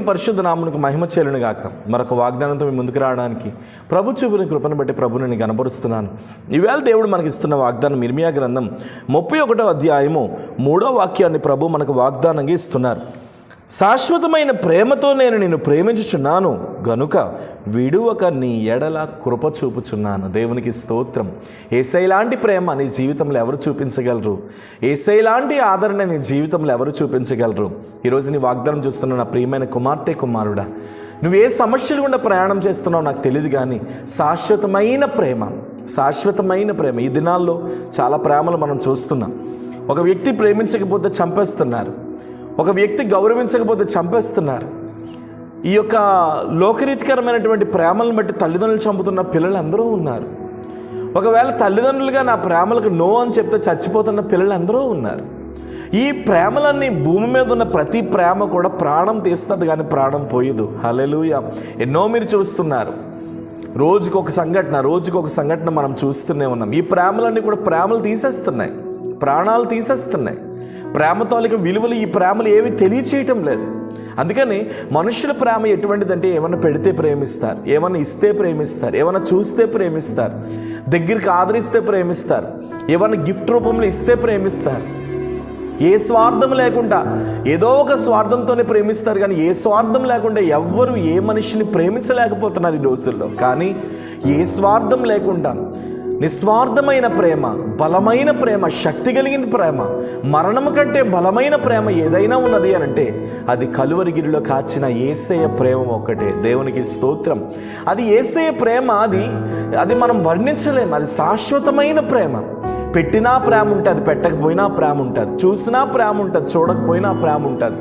దేవుని పరిశుద్ధ నామమునకు మహిమ చెల్లును గాక. మరొక వాగ్దానంతో మీ ముందుకు రావడానికి ప్రభు చూపిన కృపను బట్టి ప్రభుని నేను కనపరుస్తున్నాను. ఈవేళ దేవుడు మనకి ఇస్తున్న వాగ్దానం ఇర్మియా గ్రంథం 31వ అధ్యాయము 3వ వాక్యాన్ని ప్రభు మనకు వాగ్దానంగా ఇస్తున్నారు. శాశ్వతమైన ప్రేమతో నేను నిన్ను ప్రేమించుచున్నాను గనుక విడువక నీ ఎడల కృప చూపుచున్నాను. దేవునికి స్తోత్రం. యేసయ్యలాంటి ప్రేమ నీ జీవితంలో ఎవరు చూపించగలరు? యేసయ్యలాంటి ఆదరణ నీ జీవితంలో ఎవరు చూపించగలరు? ఈరోజు నీ వాగ్దానం చూస్తున్న నా ప్రియమైన కుమార్తె కుమారుడా, నువ్వు ఏ సమస్యలు గుండా ప్రయాణం చేస్తున్నావు నాకు తెలియదు, కానీ శాశ్వతమైన ప్రేమ ఈ దినాల్లో చాలా ప్రేమలు మనం చూస్తున్నాం. ఒక వ్యక్తి ప్రేమించకపోతే చంపేస్తున్నారు, ఒక వ్యక్తి గౌరవించకపోతే చంపేస్తున్నారు. ఈ యొక్క లోకరీతికరమైనటువంటి ప్రేమలను బట్టి తల్లిదండ్రులు చంపుతున్న పిల్లలు అందరూ ఉన్నారు. ఒకవేళ తల్లిదండ్రులుగా నా ప్రేమలకు నో అని చెప్తే చచ్చిపోతున్న పిల్లలు అందరూ ఉన్నారు. ఈ ప్రేమలన్నీ భూమి మీద ఉన్న ప్రతి ప్రేమ కూడా ప్రాణం తీస్తుంది కానీ ప్రాణం పోయదు. హల్లెలూయా. ఎన్నో మీరు చూస్తున్నారు. రోజుకొక సంఘటన మనం చూస్తూనే ఉన్నాం. ఈ ప్రేమలన్నీ కూడా ప్రేమలు తీసేస్తున్నాయి, ప్రాణాలు తీసేస్తున్నాయి. ప్రేమ తాలూకు విలువలు ఈ ప్రేమలు ఏవి తెలియచేయటం లేదు. అందుకని మనుషుల ప్రేమ ఎటువంటిదంటే ఏమన్నా పెడితే ప్రేమిస్తారు, ఏమన్నా ఇస్తే ప్రేమిస్తారు, ఏమన్నా చూస్తే ప్రేమిస్తారు, దగ్గరికి ఆదరిస్తే ప్రేమిస్తారు, ఏమన్నా గిఫ్ట్ రూపంలో ఇస్తే ప్రేమిస్తారు. ఏ స్వార్థం లేకుండా ఏదో ఒక స్వార్థంతోనే ప్రేమిస్తారు, కానీ ఏ స్వార్థం లేకుండా ఎవ్వరు ఏ మనిషిని ప్రేమించలేకపోతున్నారు ఈ రోజుల్లో. కానీ ఏ స్వార్థం లేకుండా నిస్వార్థమైన ప్రేమ, బలమైన ప్రేమ, శక్తి కలిగిన ప్రేమ, మరణము కంటే బలమైన ప్రేమ ఏదైనా ఉన్నది అని అంటే అది కలువరిగిరిలో కాచిన యేసయ్య ప్రేమ ఒక్కటే. దేవునికి స్తోత్రం. అది యేసయ్య ప్రేమ, అది మనం వర్ణించలేము. అది శాశ్వతమైన ప్రేమ. పెట్టినా ప్రేమ ఉంటుంది, పెట్టకపోయినా ప్రేమ ఉంటుంది, చూసినా ప్రేమ ఉంటుంది, చూడకపోయినా ప్రేమ ఉంటుంది,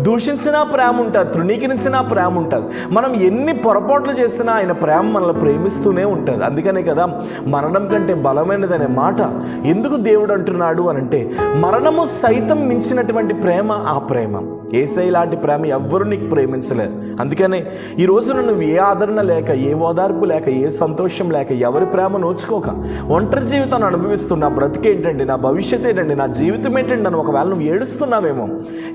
దూషించినా ప్రేమ ఉంటుంది, తృణీకరించినా ప్రేమ ఉంటుంది. మనం ఎన్ని పొరపాట్లు చేసినా ఆయన ప్రేమ మనల్ని ప్రేమిస్తూనే ఉంటుంది. అందుకనే కదా మరణం కంటే బలమైనదనే మాట ఎందుకు దేవుడు అంటున్నాడు అని అంటే, మరణము సైతం మించినటువంటి ప్రేమ ఆ ప్రేమ. యేసయ్య లాంటి ప్రేమ ఎవ్వరూ నీకు ప్రేమించలేరు. అందుకనే ఈ రోజున నువ్వు ఏ ఆదరణ లేక, ఏ ఓదార్పు లేక, ఏ సంతోషం లేక, ఎవరి ప్రేమ నోచుకోక ఒంటరి జీవితాన్ని అనుభవిస్తున్నా, బ్రతికేంటండి, నా భవిష్యత్ ఏంటండి, నా జీవితం ఏంటండి అని ఒకవేళ నువ్వు ఏడుస్తున్నావేమో,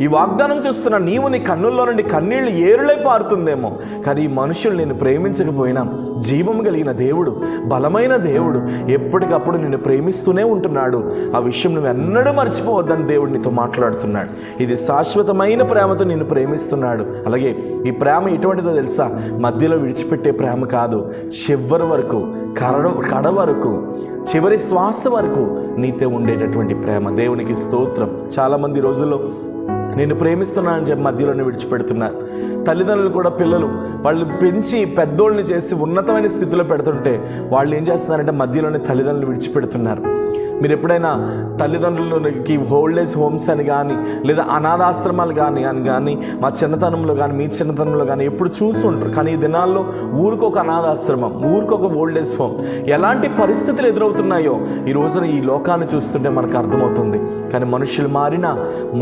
ఈ వాగ్దానం చూస్తున్నా నీవు నీ కన్నుల్లో నుండి కన్నీళ్లు ఏరులై పారుతుందేమో. కానీ ఈ మనుషులు నేను ప్రేమించకపోయినా జీవం కలిగిన దేవుడు, బలమైన దేవుడు ఎప్పటికప్పుడు నిన్ను ప్రేమిస్తూనే ఉంటున్నాడు. ఆ విషయం నువ్వు ఎన్నడూ మర్చిపోవద్దని దేవుడు నీతో మాట్లాడుతున్నాడు. ఇది శాశ్వతమైన ప్రేమతో నిన్ను ప్రేమిస్తున్నాడు. అలాగే ఈ ప్రేమ ఎటువంటిదో తెలుసా? మధ్యలో విడిచిపెట్టే ప్రేమ కాదు, చివరి వరకు, కడ వరకు, చివరి శ్వాస వరకు నీతో ఉండేటటువంటి ప్రేమ. దేవునికి స్తోత్రం. చాలామంది రోజుల్లో నేను ప్రేమిస్తున్నానని చెప్పి మధ్యలోనే విడిచిపెడుతున్నారు. తల్లిదండ్రులు కూడా పిల్లలు వాళ్ళు పెంచి పెద్దోళ్ళని చేసి ఉన్నతమైన స్థితిలో పెడుతుంటే వాళ్ళు ఏం చేస్తున్నారంటే మధ్యలోనే తల్లిదండ్రులు విడిచిపెడుతున్నారు. మీరు ఎప్పుడైనా తల్లిదండ్రులకి ఓల్డ్ ఏజ్ హోమ్స్ అని కానీ, లేదా అనాథాశ్రమాలు కానీ మా చిన్నతనంలో కానీ, మీ చిన్నతనంలో కానీ ఎప్పుడు చూస్తుంటారు. కానీ ఈ దినాల్లో ఊరికొక అనాథాశ్రమం, ఊరికొక ఓల్డ్ ఏజ్ హోమ్, ఎలాంటి పరిస్థితులు ఎదురవుతున్నాయో ఈ రోజున ఈ లోకాన్ని చూస్తుంటే మనకు అర్థమవుతుంది. కానీ మనుషులు మారినా,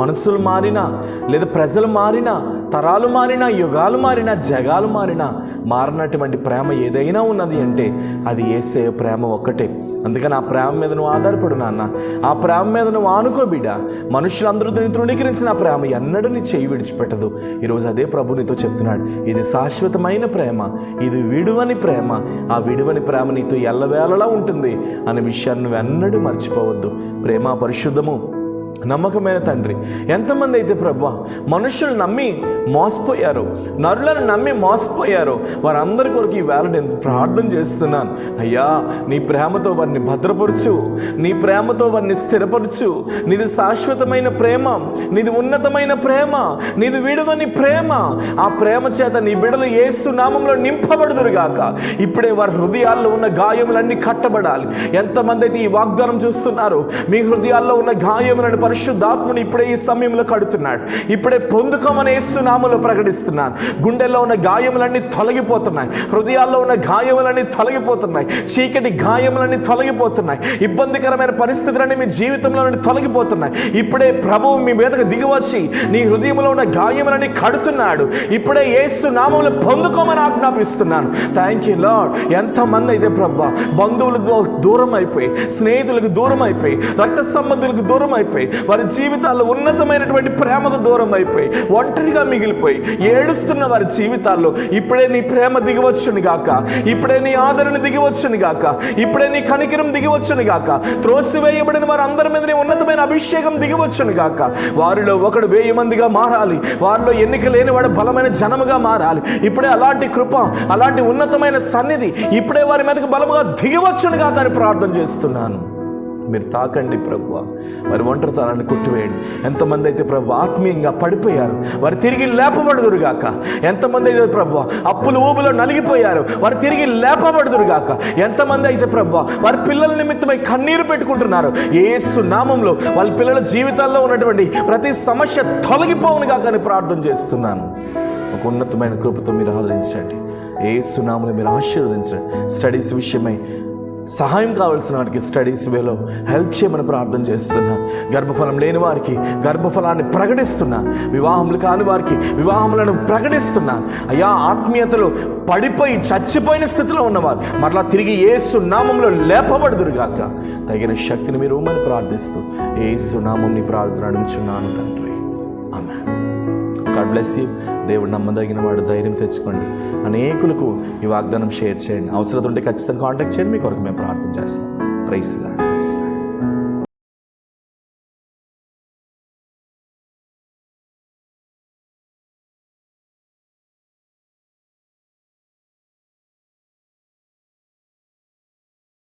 మనసులు మారినా, లేదా ప్రజలు మారినా, తరాలు మారినా, యుగాలు మారినా, జగాలు మారినా, మారినటువంటి ప్రేమ ఏదైనా ఉన్నది అంటే అది యేసయ్య ప్రేమ ఒక్కటే. అందుకని ఆ ప్రేమ మీద నువ్వు ఆధారపడు నాన్న, ఆ ప్రేమ మీద నువ్వు ఆనుకో బిడ్డ. మనుషులందరూ దీన్ని తృణీకరించిన ఆ ప్రేమ ఎన్నడూ నీ చేయి విడిచిపెట్టదు. ఈరోజు అదే ప్రభు నీతో చెప్తున్నాడు. ఇది శాశ్వతమైన ప్రేమ, ఇది విడువని ప్రేమ. ఆ విడువని ప్రేమ నీతో ఎల్లవేళలా ఉంటుంది అనే విషయాన్ని నువ్వు ఎన్నడూ మర్చిపోవద్దు. ప్రేమ పరిశుద్ధము, నమ్మకమైన తండ్రి. ఎంతమంది అయితే ప్రభు మనుషులు నమ్మి మోసపోయారు, నరులను నమ్మి మోసపోయారు, వారందరి కొరకు ఈవేళ నేను ప్రార్థన చేస్తున్నాను. అయ్యా, నీ ప్రేమతో వారిని భద్రపరచు, నీ ప్రేమతో వారిని స్థిరపరచు. నీది శాశ్వతమైన ప్రేమ, నీది ఉన్నతమైన ప్రేమ, నీది విడువని ప్రేమ. ఆ ప్రేమ చేత నీ బిడ్డలు యేసు నామంలో నింపబడుదురుగాక. ఇప్పుడే వారి హృదయాల్లో ఉన్న గాయములన్నీ కట్టబడాలి. ఎంతమంది అయితే ఈ వాగ్దానం చూస్తున్నారు, మీ హృదయాల్లో ఉన్న గాయములను పరిశుద్ధాత్ముని ఇప్పుడే ఈ సమయంలో కడుతున్నాడు. ఇప్పుడే పొందుకోమని యేసు నామములో ప్రకటిస్తున్నాను. గుండెల్లో ఉన్న గాయములన్నీ తొలగిపోతున్నాయి, హృదయాల్లో ఉన్న గాయములన్నీ తొలగిపోతున్నాయి, చీకటి గాయములన్నీ తొలగిపోతున్నాయి, ఇబ్బందికరమైన పరిస్థితులన్నీ మీ జీవితంలో నుండి తొలగిపోతున్నాయి. ఇప్పుడే ప్రభువు మీ మీదకు దిగివచ్చి నీ హృదయంలో ఉన్న గాయములన్నీ కడుతున్నాడు. ఇప్పుడే యేసు నామములో పొందుకోమని ఆజ్ఞాపిస్తున్నాను. Thank you Lord. ఎంతమంది అయితే ప్రభు బంధువులకు దూరం అయిపోయి, స్నేహితులకు దూరం అయిపోయి, రక్త సంబంధులకు దూరం అయిపోయి, వారి జీవితాల్లో ఉన్నతమైనటువంటి ప్రేమకు దూరం అయిపోయి ఒంటరిగా మిగిలిపోయి ఏడుస్తున్న వారి జీవితాల్లో ఇప్పుడే నీ ప్రేమ దిగివచ్చును గాక, ఇప్పుడే నీ ఆదరణ దిగివచ్చును గాక, ఇప్పుడే నీ కనికరం దిగివచ్చును గాక, త్రోసివేయబడిన వారు అందరి మీద నీ ఉన్నతమైన అభిషేకం దిగివచ్చును గాక. వారిలో ఒకడు 1000 మందిగా మారాలి, వారిలో ఎన్నిక లేని వాడు బలమైన జనముగా మారాలి. ఇప్పుడే అలాంటి కృప, అలాంటి ఉన్నతమైన సన్నిధి ఇప్పుడే వారి మీదకి బలముగా దిగివచ్చును గాక అని ప్రార్థన చేస్తున్నాను. మీరు తాకండి ప్రభువా, వారి ఒంటరితనాన్ని కొట్టివేయండి. ఎంతమంది అయితే ప్రభు ఆత్మీయంగా పడిపోయారు, వారు తిరిగి లేపబడుదురుగాక. ఎంతమంది అయితే ప్రభు అప్పుల ఊబిలో నలిగిపోయారు, వారు తిరిగి లేపబడుదురుగాక. ఎంతమంది అయితే ప్రభు వారి పిల్లల నిమిత్తమై కన్నీరు పెట్టుకుంటున్నారు, యేసు నామంలో వాళ్ళ పిల్లల జీవితాల్లో ఉన్నటువంటి ప్రతి సమస్య తొలగిపోవును గాక అని ప్రార్థన చేస్తున్నాను. ఒక ఉన్నతమైన కృపతో మీరు ఆదరించండి, యేసు నామములో మీరు ఆశీర్వదించండి. స్టడీస్ విషయమై సహాయం కావాల్సిన వారికి స్టడీస్ వేలో హెల్ప్ చేయమని ప్రార్థన చేస్తున్నా. గర్భఫలం లేని వారికి గర్భఫలాన్ని ప్రకటిస్తున్నా, వివాహములు కాని వారికి వివాహములను ప్రకటిస్తున్నా. అయ్యా, ఆత్మీయతలో పడిపోయి చచ్చిపోయిన స్థితిలో ఉన్నవారు మరలా తిరిగి యేసు నామంలో లేపబడుదురుగాక. తగిన శక్తిని మీరు ఇవ్వమని ప్రార్థిస్తూ యేసు నామంని ప్రార్థన అడుగుచున్నాను తండ్రి, ఆమేన్. God bless you. దేవుడు నమ్మదగిన వాడు, ధైర్యం తెచ్చుకోండి. అనేకులకు ఈ వాగ్దానం షేర్ చేయండి. అవసరం ఉంటే ఖచ్చితంగా కాంటాక్ట్ చేయండి, మీ కొరకు మేము ప్రార్థన చేస్తాం. Praise lord.